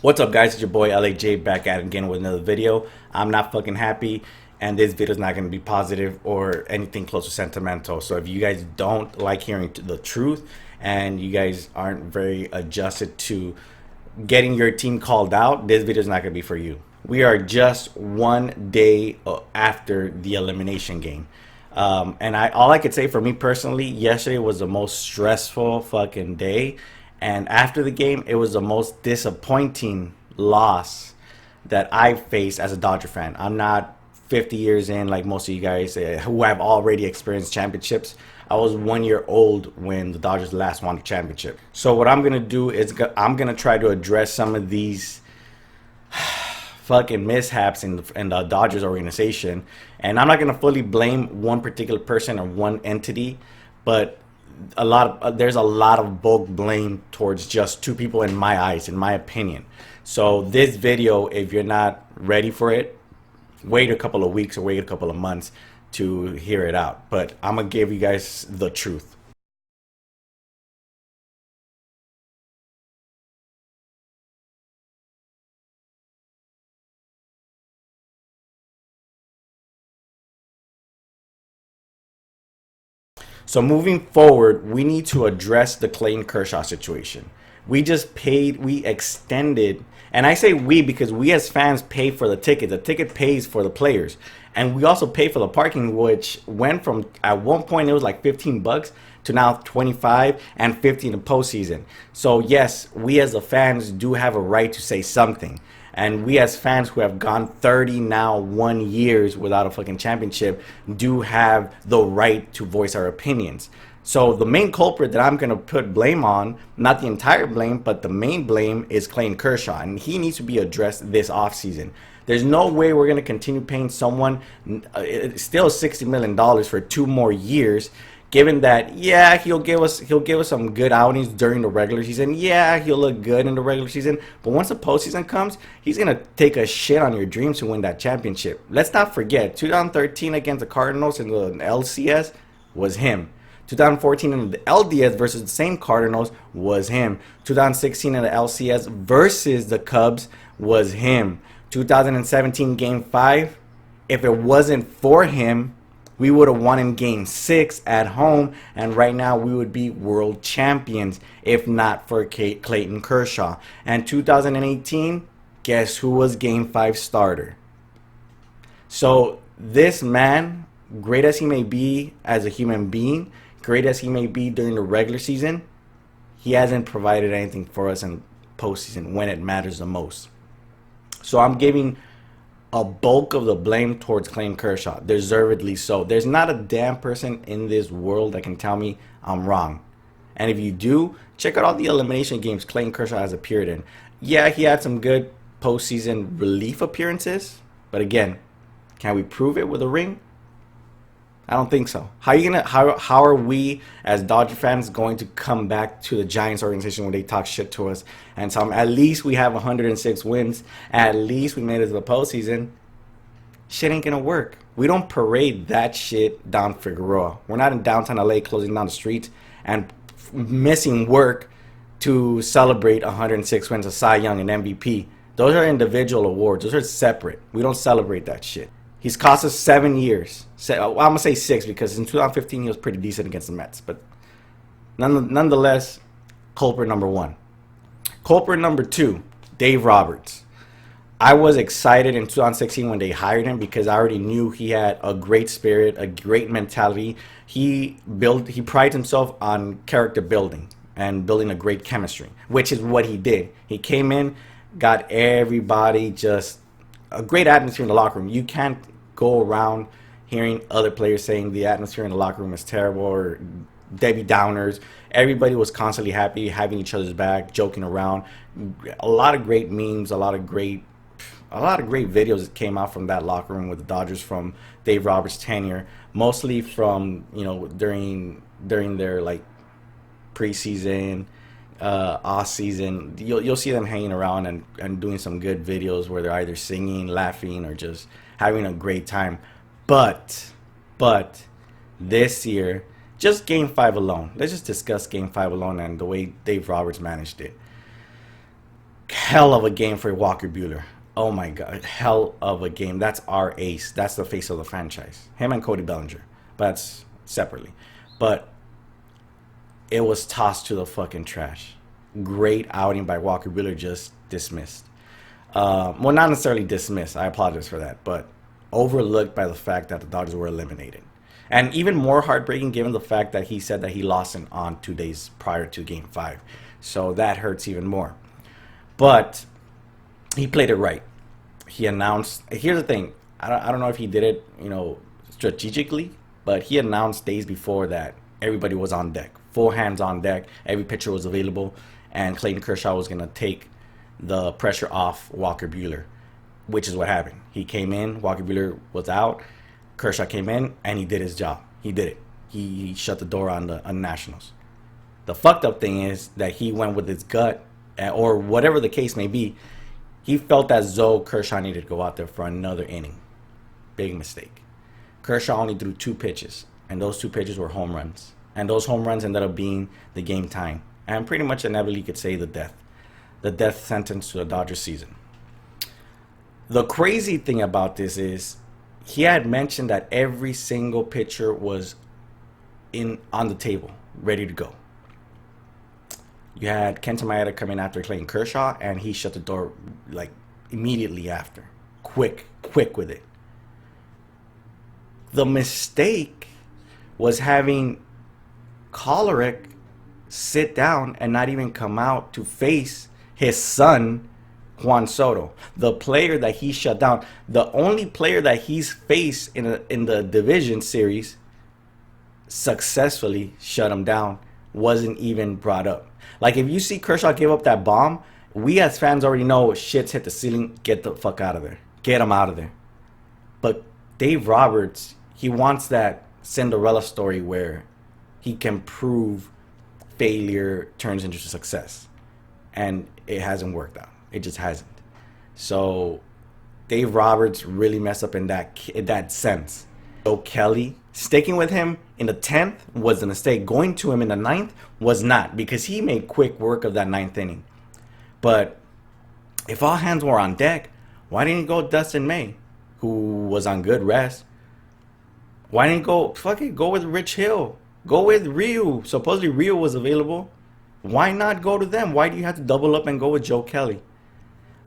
What's up, guys? It's your boy LAJ back at it again with another video. I'm not fucking happy, and this video is not going to be positive or anything close to sentimental. So if you guys don't like hearing the truth and you guys aren't very adjusted to getting your team called out, this video is not going to be for you. We are just one day after the elimination game. And all I could say for me personally, yesterday was the most stressful fucking day. And after the game, it was the most disappointing loss that I faced as a Dodger fan. I'm not 50 years in like most of you guys who have already experienced championships. I was 1 year old when the Dodgers last won the championship. So what I'm going to do is I'm going to try to address some of these fucking mishaps in the Dodgers organization. And I'm not going to fully blame one particular person or one entity, but there's a lot of bulk blame towards just two people in my eyes, in my opinion. So this video, if you're not ready for it, wait a couple of weeks or wait a couple of months to hear it out. But I'm gonna give you guys the truth. So moving forward, we need to address the Clayton Kershaw situation. We extended, and I say we because we as fans pay for the ticket. The ticket pays for the players. And we also pay for the parking, which went from, at one point, it was like 15 bucks to now 25 and 50 in the postseason. So yes, we as the fans do have a right to say something. And we as fans who have gone 30 now 1 years without a fucking championship do have the right to voice our opinions. So the main culprit that I'm going to put blame on, not the entire blame, but the main blame is Clayton Kershaw. And he needs to be addressed this offseason. There's no way we're going to continue paying someone still $60 million for 2 more years. Given that, yeah, he'll give us some good outings during the regular season. Yeah, he'll look good in the regular season. But once the postseason comes, he's gonna take a shit on your dreams to win that championship. Let's not forget, 2013 against the Cardinals in the LCS was him. 2014 in the LDS versus the same Cardinals was him. 2016 in the LCS versus the Cubs was him. 2017 Game 5, if it wasn't for him, we would have won in Game 6 at home, and right now we would be world champions if not for Clayton Kershaw. And 2018, guess who was Game 5 starter? So this man, great as he may be as a human being, great as he may be during the regular season, he hasn't provided anything for us in postseason when it matters the most. So I'm giving a bulk of the blame towards Clayton Kershaw, deservedly so. There's not a damn person in this world that can tell me I'm wrong. And if you do, check out all the elimination games Clayton Kershaw has appeared in. Yeah, he had some good postseason relief appearances, but again, can we prove it with a ring? I don't think so. How are we as Dodger fans going to come back to the Giants organization when they talk shit to us and tell them at least we have 106 wins, at least we made it to the postseason? Shit ain't gonna work. We don't parade that shit down Figueroa. We're not in downtown LA closing down the streets and missing work to celebrate 106 wins, a Cy Young and MVP. Those are individual awards. Those are separate. We don't celebrate that shit. He's cost us 7 years. I'm going to say 6 because in 2015 he was pretty decent against the Mets. But nonetheless, culprit number 1. Culprit number 2, Dave Roberts. I was excited in 2016 when they hired him because I already knew he had a great spirit, a great mentality. He prides himself on character building and building a great chemistry, which is what he did. He came in, got everybody just a great atmosphere in the locker room. You can't go around hearing other players saying the atmosphere in the locker room is terrible or Debbie Downers. Everybody was constantly happy, having each other's back, joking around. A lot of great memes, a lot of great videos that came out from that locker room with the Dodgers from Dave Roberts' tenure, mostly from during their like preseason, off season. You'll see them hanging around and doing some good videos where they're either singing, laughing, or just having a great time. But this year, just Game 5 alone. Let's just discuss Game 5 alone and the way Dave Roberts managed it. Hell of a game for Walker Buehler. Oh my God, hell of a game. That's our ace. That's the face of the franchise. Him and Cody Bellinger, but that's separately. But it was tossed to the fucking trash. Great outing by Walker Buehler, just dismissed. Well, not necessarily dismissed. I apologize for that, but overlooked by the fact that the Dodgers were eliminated. And even more heartbreaking given the fact that he said that he lost it on 2 days prior to Game 5. So that hurts even more. But he played it right. He announced. Here's the thing. I don't know if he did it, strategically, but he announced days before that everybody was on deck, full hands on deck. Every pitcher was available, and Clayton Kershaw was gonna take the pressure off Walker Buehler, which is what happened. He came in. Walker Buehler was out. Kershaw came in, and he did his job. He did it. He shut the door on the Nationals. The fucked up thing is that he went with his gut, or whatever the case may be. He felt that Kershaw needed to go out there for another inning. Big mistake. Kershaw only threw 2 pitches, and those 2 pitches were home runs. And those home runs ended up being the game time. And pretty much inevitably could say the death sentence to the Dodgers season. The crazy thing about this is he had mentioned that every single pitcher was on the table, ready to go. You had Kenta Maeda coming after Clayton Kershaw, and he shut the door like immediately after. Quick with it. The mistake was having Kolarek sit down and not even come out to face his son, Juan Soto, the player that he shut down. The only player that he's faced in the division series successfully shut him down wasn't even brought up. Like, if you see Kershaw give up that bomb, we as fans already know shit's hit the ceiling. Get the fuck out of there. Get him out of there. But Dave Roberts, he wants that Cinderella story where he can prove failure turns into success. And it hasn't worked out. It just hasn't. So Dave Roberts really messed up in that sense. Joe Kelly, sticking with him in the 10th was a mistake. Going to him in the 9th was not, because he made quick work of that 9th inning. But if all hands were on deck, why didn't he go Dustin May, who was on good rest? Why didn't go with Rich Hill? Go with Ryu. Supposedly Ryu was available. Why not go to them? Why do you have to double up and go with Joe Kelly?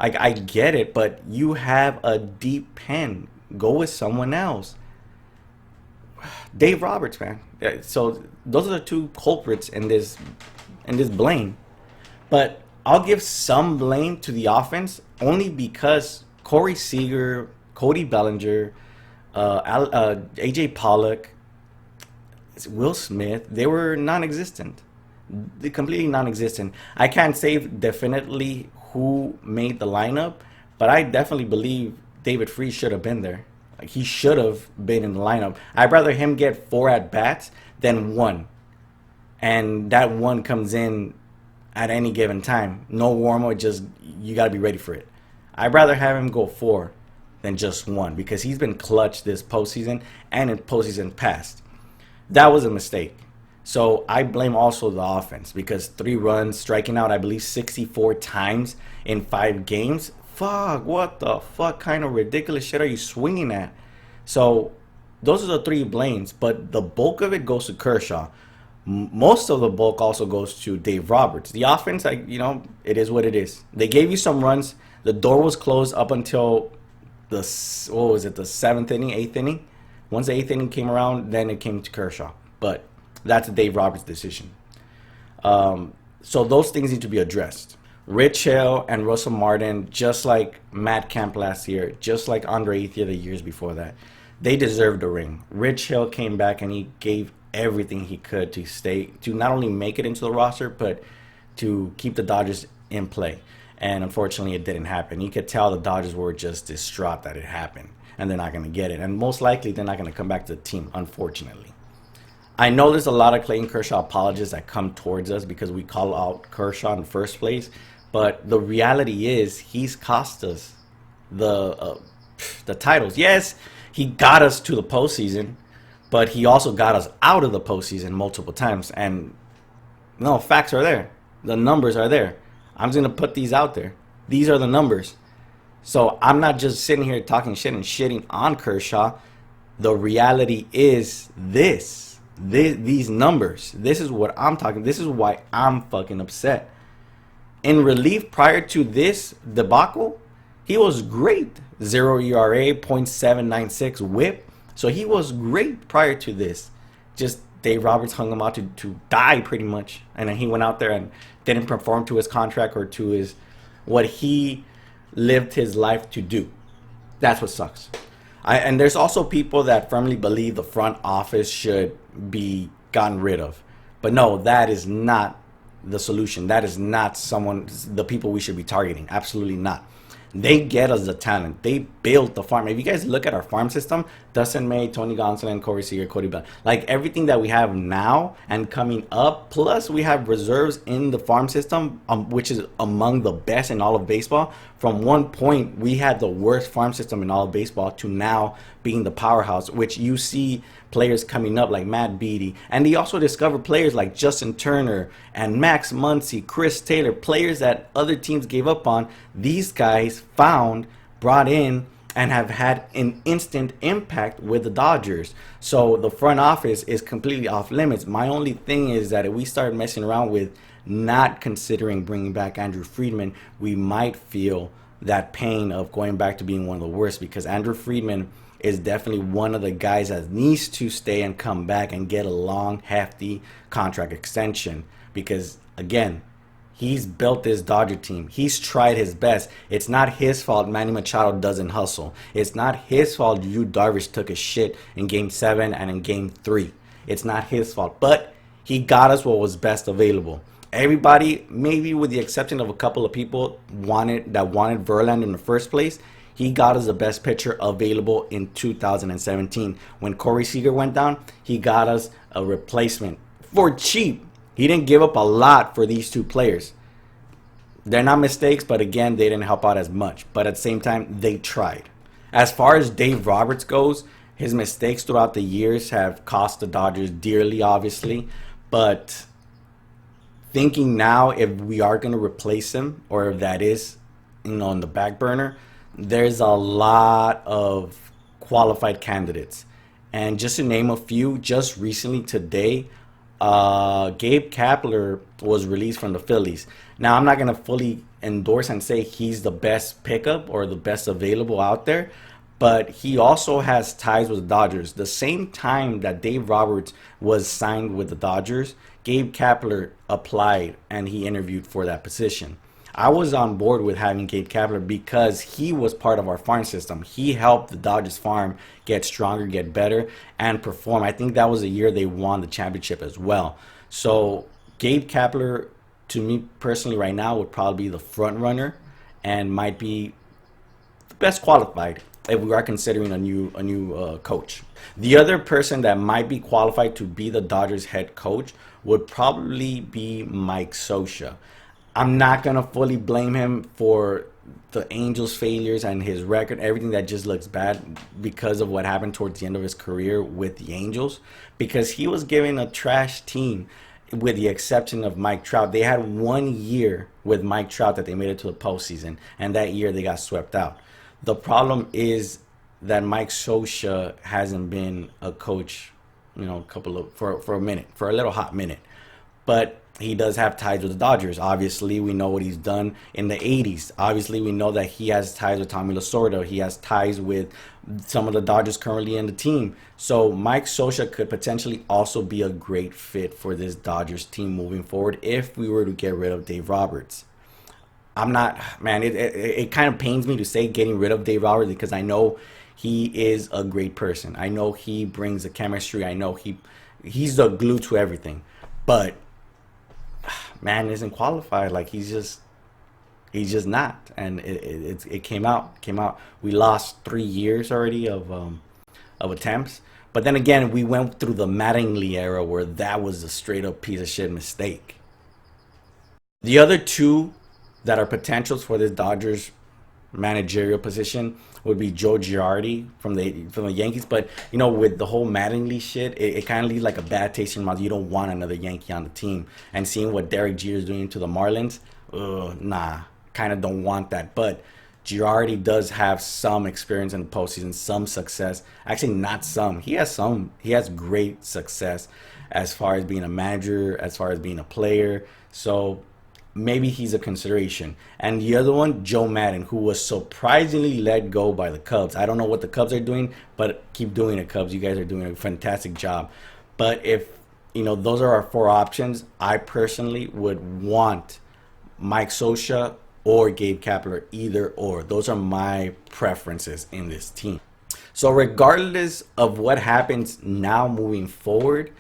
I get it, but you have a deep pen. Go with someone else. Dave Roberts, man. So those are the 2 culprits in this blame. But I'll give some blame to the offense only because Corey Seager, Cody Bellinger, AJ Pollock, Will Smith, they were non-existent. They're completely non-existent. I can't say definitely who made the lineup, but I definitely believe David Freese should have been there. Like, he should have been in the lineup. I'd rather him get 4 at-bats than 1. And that 1 comes in at any given time. No warm-up, just you got to be ready for it. I'd rather have him go 4 than just 1, because he's been clutch this postseason and in postseason past. That was a mistake. So I blame also the offense, because 3 runs, striking out, I believe, 64 times in 5 games. Fuck, what the fuck kind of ridiculous shit are you swinging at? So those are the 3 blames, but the bulk of it goes to Kershaw. Most of the bulk also goes to Dave Roberts. The offense, it is what it is. They gave you some runs. The door was closed up until the 7th inning, 8th inning. Once the 8th inning came around, then it came to Kershaw. But that's a Dave Roberts decision. So those things need to be addressed. Rich Hill and Russell Martin, just like Matt Kemp last year, just like Andre Ethier the years before that, they deserved a ring. Rich Hill came back and he gave everything he could to not only make it into the roster, but to keep the Dodgers in play. And unfortunately, it didn't happen. You could tell the Dodgers were just distraught that it happened, and they're not going to get it. And most likely, they're not going to come back to the team, unfortunately. I know there's a lot of Clayton Kershaw apologists that come towards us because we call out Kershaw in the first place. But the reality is he's cost us the titles. Yes, he got us to the postseason, but he also got us out of the postseason multiple times. And no, facts are there. The numbers are there. I'm just going to put these out there. These are the numbers. So I'm not just sitting here talking shit and shitting on Kershaw. The reality is these numbers. This is what I'm talking. This is why I'm fucking upset. In relief prior to this debacle, he was great. 0 ERA, .796 whip. So he was great prior to this. Just Dave Roberts hung him out to die pretty much. And then he went out there and didn't perform to his contract or to his what he lived his life to do. That's what sucks. And there's also people that firmly believe the front office should be gotten rid of. But no, that is not the solution. That is not the people we should be targeting. Absolutely not. They get us the talent. They built the farm. If you guys look at our farm system, Dustin May, Tony Gonsolin, Corey Seager, Cody Bell, like everything that we have now and coming up, plus we have reserves in the farm system, which is among the best in all of baseball. From one point, we had the worst farm system in all of baseball to now being the powerhouse, which you see players coming up like Matt Beattie. And they also discovered players like Justin Turner and Max Muncy, Chris Taylor, players that other teams gave up on. These guys found, brought in, and have had an instant impact with the Dodgers. So the front office is completely off limits. My only thing is that if we start messing around with not considering bringing back Andrew Friedman, we might feel that pain of going back to being one of the worst, because Andrew Friedman is definitely one of the guys that needs to stay and come back and get a long, hefty contract extension. Because, again, he's built this Dodger team. He's tried his best. It's not his fault Manny Machado doesn't hustle. It's not his fault Yu Darvish took a shit in Game 7 and in Game 3. It's not his fault. But he got us what was best available. Everybody, maybe with the exception of a couple of people wanted Verlander in the first place, he got us the best pitcher available in 2017. When Corey Seager went down, he got us a replacement for cheap. He didn't give up a lot for these two players. They're not mistakes, but again, they didn't help out as much. But at the same time, they tried. As far as Dave Roberts goes, his mistakes throughout the years have cost the Dodgers dearly, obviously. But thinking now, if we are going to replace him, or if that is, on the back burner, there's a lot of qualified candidates. And just to name a few, just recently today, Gabe Kapler was released from the Phillies. Now, I'm not going to fully endorse and say he's the best pickup or the best available out there, but he also has ties with the Dodgers. The same time that Dave Roberts was signed with the Dodgers, Gabe Kapler applied and he interviewed for that position. I was on board with having Gabe Kapler because he was part of our farm system. He helped the Dodgers farm get stronger, get better, and perform. I think that was the year they won the championship as well. So Gabe Kapler, to me personally right now, would probably be the front runner and might be the best qualified if we are considering a new coach. The other person that might be qualified to be the Dodgers head coach would probably be Mike Scioscia. I'm not going to fully blame him for the Angels' failures and his record, everything that just looks bad because of what happened towards the end of his career with the Angels, because he was given a trash team with the exception of Mike Trout. They had 1 year with Mike Trout that they made it to the postseason, and that year they got swept out. The problem is that Mike Scioscia hasn't been a coach, for a minute, for a little hot minute. But he does have ties with the Dodgers. Obviously, we know what he's done in the 80s. Obviously, we know that he has ties with Tommy Lasorda. He has ties with some of the Dodgers currently in the team. So Mike Scioscia could potentially also be a great fit for this Dodgers team moving forward if we were to get rid of Dave Roberts. I'm not, man, it kind of pains me to say getting rid of Dave Roberts because I know he is a great person. I know he brings the chemistry. I know he's the glue to everything. But man isn't qualified. Like he's just not. And it came out. We lost 3 years already of attempts. But then again, we went through the Mattingly era where that was a straight up piece of shit mistake. The other two that are potentials for this Dodgers managerial position would be Joe Girardi from the Yankees. But with the whole Mattingly shit, it kind of leaves like a bad taste in your mouth. You don't want another Yankee on the team. And seeing what Derek Jeter is doing to the Marlins, nah, kind of don't want that. But Girardi does have some experience in the postseason, some success. Actually, not some. He has some. He has great success as far as being a manager, as far as being a player. So maybe he's a consideration. And the other one, Joe Madden, who was surprisingly let go by the Cubs. I don't know what the Cubs are doing, but keep doing it, Cubs. You guys are doing a fantastic job. But if, those are our four options, I personally would want Mike Scioscia or Gabe Kapler, either or. Those are my preferences in this team. So regardless of what happens now moving forward,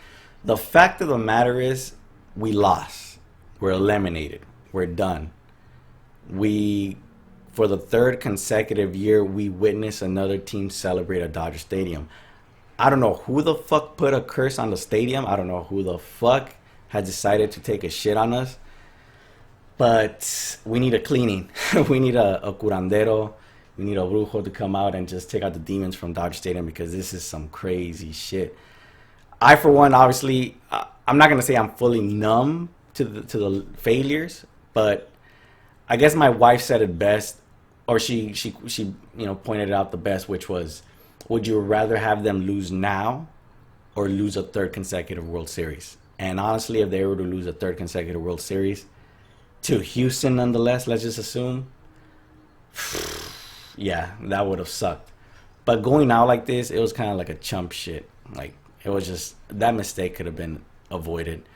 the fact of the matter is we lost. We're eliminated. We're done. For the third consecutive year, we witnessed another team celebrate at Dodger Stadium. I don't know who the fuck put a curse on the stadium. I don't know who the fuck had decided to take a shit on us. But we need a cleaning. We need a curandero. We need a brujo to come out and just take out the demons from Dodger Stadium, because this is some crazy shit. I, for one, obviously, I'm not going to say I'm fully numb to the failures, but I guess my wife said it best, or she pointed it out the best, which was, would you rather have them lose now or lose a third consecutive World Series? And honestly, if they were to lose a third consecutive World Series to Houston, nonetheless, let's just assume, yeah, that would have sucked. But going out like this, it was kind of like a chump shit. Like, it was just, that mistake could have been avoided.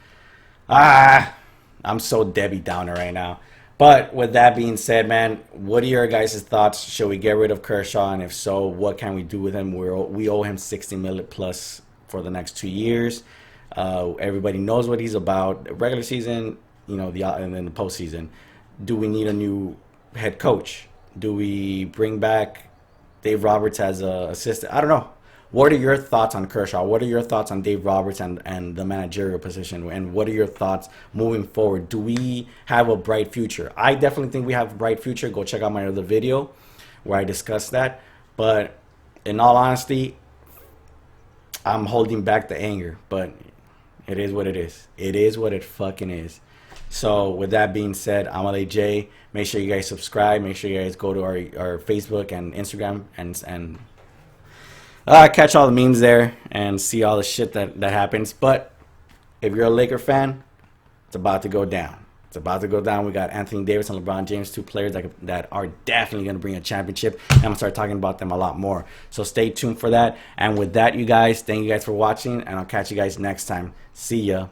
I'm so Debbie Downer right now. But with that being said, man, what are your guys' thoughts? Should we get rid of Kershaw? And if so, what can we do with him? We owe him $60 million plus for the next 2 years. Everybody knows what he's about. Regular season, and then the postseason. Do we need a new head coach? Do we bring back Dave Roberts as an assistant? I don't know. What are your thoughts on Kershaw? What are your thoughts on Dave Roberts and the managerial position? And what are your thoughts moving forward? Do we have a bright future? I definitely think we have a bright future. Go check out my other video where I discuss that. But in all honesty, I'm holding back the anger. But it is what it is. It is what it fucking is. So with that being said, I'm LA J. Make sure you guys subscribe. Make sure you guys go to our Facebook and Instagram and catch all the memes there and see all the shit that happens. But if you're a Laker fan, it's about to go down. It's about to go down. We got Anthony Davis and LeBron James, two players that are definitely going to bring a championship. And I'm going to start talking about them a lot more. So stay tuned for that. And with that, you guys, thank you guys for watching. And I'll catch you guys next time. See ya.